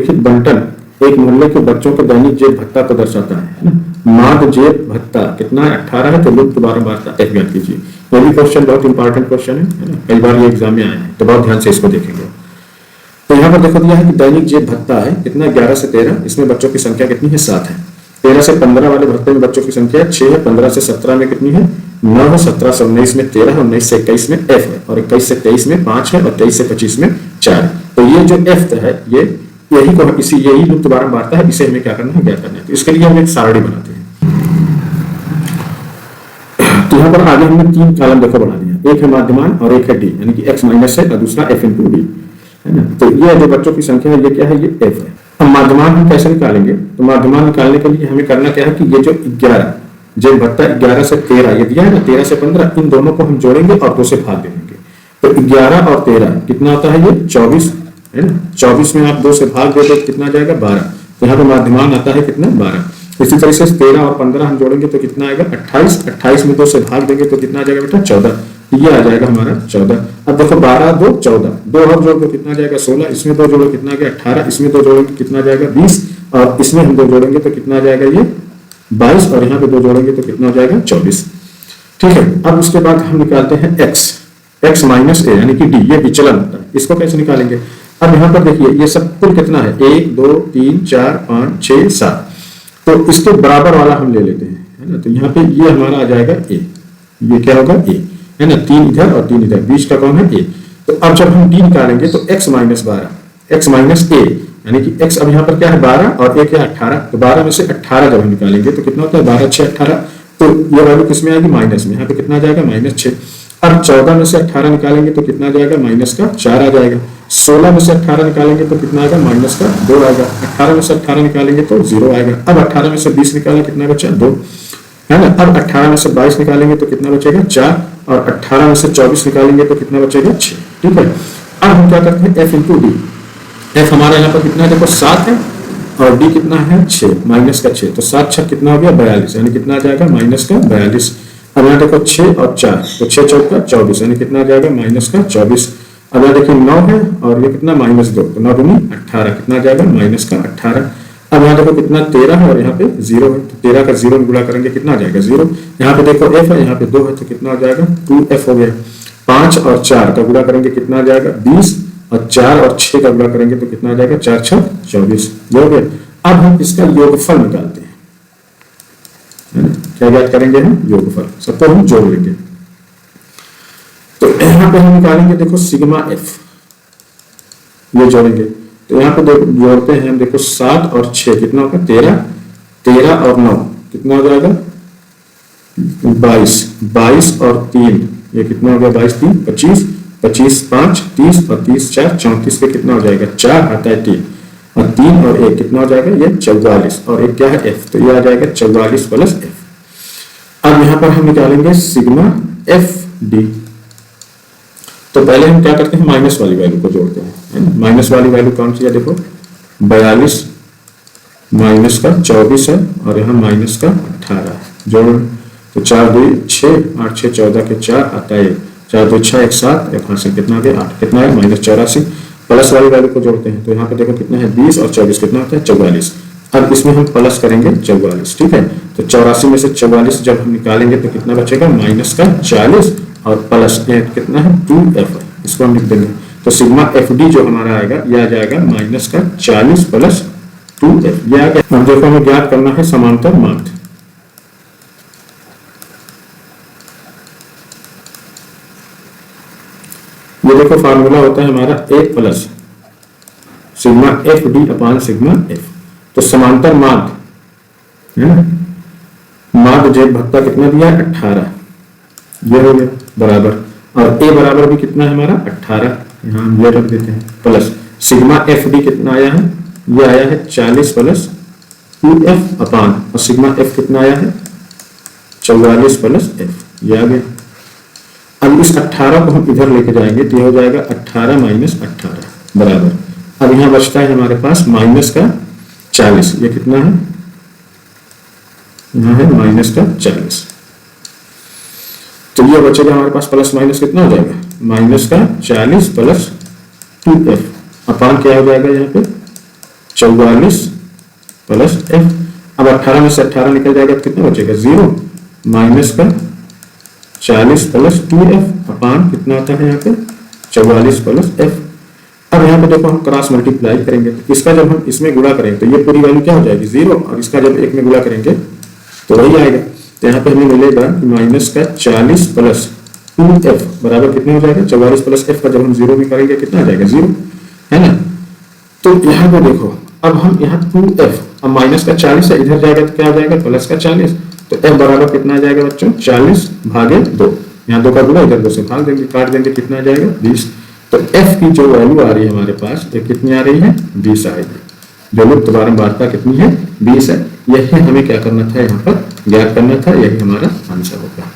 निम्नलिखित बंटन एक मोहल्ले के बच्चों के दैनिक जेब भत्ता को दर्शाता है ना। माद जेब भत्ता कितना है? 18 है, तो लुप्त बारंबारता F ज्ञात कीजिए। ये भी क्वेश्चन बहुत इंपॉर्टेंट क्वेश्चन है ना, कई बार ये एग्जाम में आए हैं, तो बहुत ध्यान से इसको देखेंगे। तो यहाँ पर देखो दिया है कि दैनिक जेब भत्ता है कितना, 11 से 13, इसमें बच्चों की संख्या कितनी है? 7 है। 13 से 15 वाले भत्ते में बच्चों की संख्या 6 है, 15 से 17 में कितनी है? 9 है, 17 से 19 में 13 है, 19 से 21 में F है, और 21 से 23 में 5 है, और 23 से 25 में 4 है। तो ये जो F है ये यही लुप्त बारंबारता है, इसे हमें क्या करना है? ज्ञात करना है। तो इसके लिए हम एक सारणी बनाते हैं। तो यहाँ पर आगे हमने 3 कॉलम देखो बना दिया, एक है माध्यमान और एक है डी, यानी कि x माइनस है और दूसरा f इंटू डी है ना। तो ये जो बच्चों की संख्या है ये क्या है? ये f है। अब माध्यमान हम कैसे निकालेंगे? तो माध्यमान निकालने के लिए हमें करना क्या है कि ये जो 11 जेब भत्ता 11 से 13 ये दिया है ना, 13 से 15, इन दोनों को हम जोड़ेंगे और 2 से भाग देंगे। तो 11 और 13 कितना होता है? ये 24 है ना। 24 में आप 2 से भाग दे तो कितना जाएगा? 12। तो यहाँ पे माध्यमान आता है कितना? 12। इसी तरह से 13 और 15 हम जोड़ेंगे तो कितना आएगा? 28। 28 में 2 से भाग देंगे तो कितना आ जाएगा बेटा? 14। ये आ जाएगा हमारा 14। अब देखो 12 2 14, 2 और जोड़ दो कितना जाएगा? 16। इसमें 2 जोड़ो कितना गया? 18। इसमें 2 जोड़ेंगे कितना जाएगा? 20, और इसमें हम 2 जोड़ेंगे तो कितना जाएगा? ये 22, और यहाँ पे 2 जोड़ेंगे तो कितना जाएगा? 24। ठीक है। अब उसके बाद हम निकालते हैं x माइनस a यानी कि d, ये विचलन होता है। इसको कैसे निकालेंगे? अब यहाँ पर देखिए ये सब कुल कितना है? 1 2 3 4 5 6 7, तो इसके बराबर वाला हम ले लेते हैं है ना। तो यहाँ पे ये हमारा आ जाएगा a, ये क्या होगा? a है ना, 3 इधर और 3 इधर, बीच का कौन है? a। तो अब जब हम d निकालेंगे तो x minus 12, x minus a यानी कि x अब यहाँ पर क्या है? 12 और a क्या? 18। तो 12 में से 18 जब हम निकालेंगे तो कितना होता है? 12 6 18। तो ये वैल्यू किसमें आएगी? माइनस में। यहाँ पे कितना जाएगा? -6। अब 14 में से 18 निकालेंगे तो कितना जाएगा? -4 आ जाएगा। 16 में से 18 निकालेंगे तो कितना आएगा? -2 आएगा। 18 में से 18 निकालेंगे तो 0 आएगा। अब 18 में से 20 निकालें कितना बचा? 2 है ना। अब 18 में से 22 निकालेंगे तो कितना बचेगा? 4, और 18 में से 24 निकालेंगे तो कितना बचेगा? 6। ठीक है। अब हम क्या करते हैं? f into D. f हमारा यहाँ पर कितना है? देखो 7 है, और d कितना है? 6, -6। तो 7 6 कितना हो गया? 42, यानी कितना आ जाएगा? -42। अब यहाँ देखो 6 और 4, तो 6 चौका 24, यानी कितना आ जाएगा? -24। अब यहाँ देखिए 9 है और ये कितना? -2, तो 9 दूनी 18, कितना आ जाएगा? -18। अब यहाँ देखो कितना? 13 है और यहाँ पे 0 है, तो 13 का 0 गुणा करेंगे कितना आ जाएगा? 0। यहाँ पे देखो f है, यहाँ पे 2 है, तो कितना आ जाएगा? 2f हो गया। 5 और 4 का गुणा करेंगे कितना आ जाएगा? 20, और 4 और 6 का गुणा करेंगे तो कितना आ जाएगा? 4 6 24। हो गया। अब हम इसका योगफल निकालते हैं है ना। क्या ज्ञात करेंगे हम? योगफल। सबको हम जोड़ लेंगे। तो यहाँ पे हम निकालेंगे देखो सिग्मा f, ये जोड़ेंगे तो यहाँ पे जोड़ते हैं हम देखो 7 और 6 कितना होगा? 13, 13 और 9 कितना हो जाएगा? 22, 22 और 3 ये कितना हो गया? 22 3 25, 25 5 30, और 30 4 34 के कितना हो जाएगा? 4 आता है 3, और 3 और 1 कितना हो जाएगा? ये 44, और एक क्या है? f। तो ये आ जाएगा 44 प्लस f। अब यहाँ पर हम निकालेंगे सिग्मा एफ डी। तो पहले हम क्या करते हैं? माइनस वाली वैल्यू को जोड़ते हैं। माइनस वाली वैल्यू कौन सी है? देखो 42 माइनस का 24 है, और यहाँ माइनस का 18 है। जोड़ तो 4 2 6, 8 6 14 के 4 आता है 4 2 6 1 7, 1 5 कितना आ गया? 8, कितना है? -84। प्लस वाली वैल्यू को जोड़ते हैं तो यहाँ पे देखो कितना है? 20 और 24 कितना होता है? 44। अब इसमें हम प्लस करेंगे 44। ठीक है। तो 84 में से 44 जब हम निकालेंगे तो कितना बचेगा? -40, और प्लस कितना है? 2f। इसको हम लिख देंगे। तो सिग्मा एफ डी जो हमारा आएगा ये आ जाएगा -40 प्लस 2f। ये आ गया। अब देखो हमें ज्ञात करना है समांतर माध्य। ये देखो फार्मूला होता है हमारा a plus sigma F D upon sigma F. तो समांतर माध्य है ना, माध्य जेब भत्ता कितना दिया है? 18, ये हो गया बराबर, और a बराबर भी कितना है हमारा? 18, यहाँ हम ये रख देते हैं, प्लस सिग्मा एफ डी कितना आया है? ये आया है 40 प्लस 2f अपान, और सिग्मा एफ कितना आया है? 44 प्लस f, ये आ गया। अब इस 18 को हम इधर लेके जाएंगे तो ये हो जाएगा 18 माइनस 18 बराबर, अब यहाँ बचता है हमारे पास माइनस का 40, ये कितना है? यहाँ है माइनस का 40, तो ये बचेगा हमारे पास प्लस माइनस कितना हो जाएगा? माइनस का 40 प्लस 2f अपान क्या हो जाएगा यहाँ पे? 44 प्लस एफ। अब 18 में से 18 निकल जाएगा तो कितना बचेगा 0 माइनस का 40 प्लस 2f अपान कितना आता है यहाँ पे 44 प्लस एफ। अब यहाँ पे देखो हम क्रॉस मल्टीप्लाई करेंगे तो इसका जब हम इसमें गुणा करेंगे तो ये पूरी वैल्यू क्या हो जाएगी 0 और इसका जब एक में गुणा करेंगे तो वही आएगा। तो यहाँ पे हमें मिलेगा माइनस का 40 प्लस 2f बराबर कितने हो जाएगा 44 प्लस एफ का जब हम 0 में करेंगे कितना आ जाएगा 0 है ना। तो यहाँ पे देखो अब हम यहाँ 2f अब माइनस का 40 है इधर जाएगा तो क्या आ जाएगा प्लस का 40 तो f बराबर कितना आ जाएगा बच्चों 40 भागे 2। यहाँ 2 का गुणा इधर 2 से भाग देंगे काट देंगे कितना आ जाएगा 20। तो f की जो वैल्यू आ रही है हमारे पास ये कितनी आ रही है 20 आएगी। जो लुप्त बारंबारता कितनी है 20 है। यही हमें क्या करना था यहाँ पर ज्ञात करना था, यही हमारा आंसर होगा।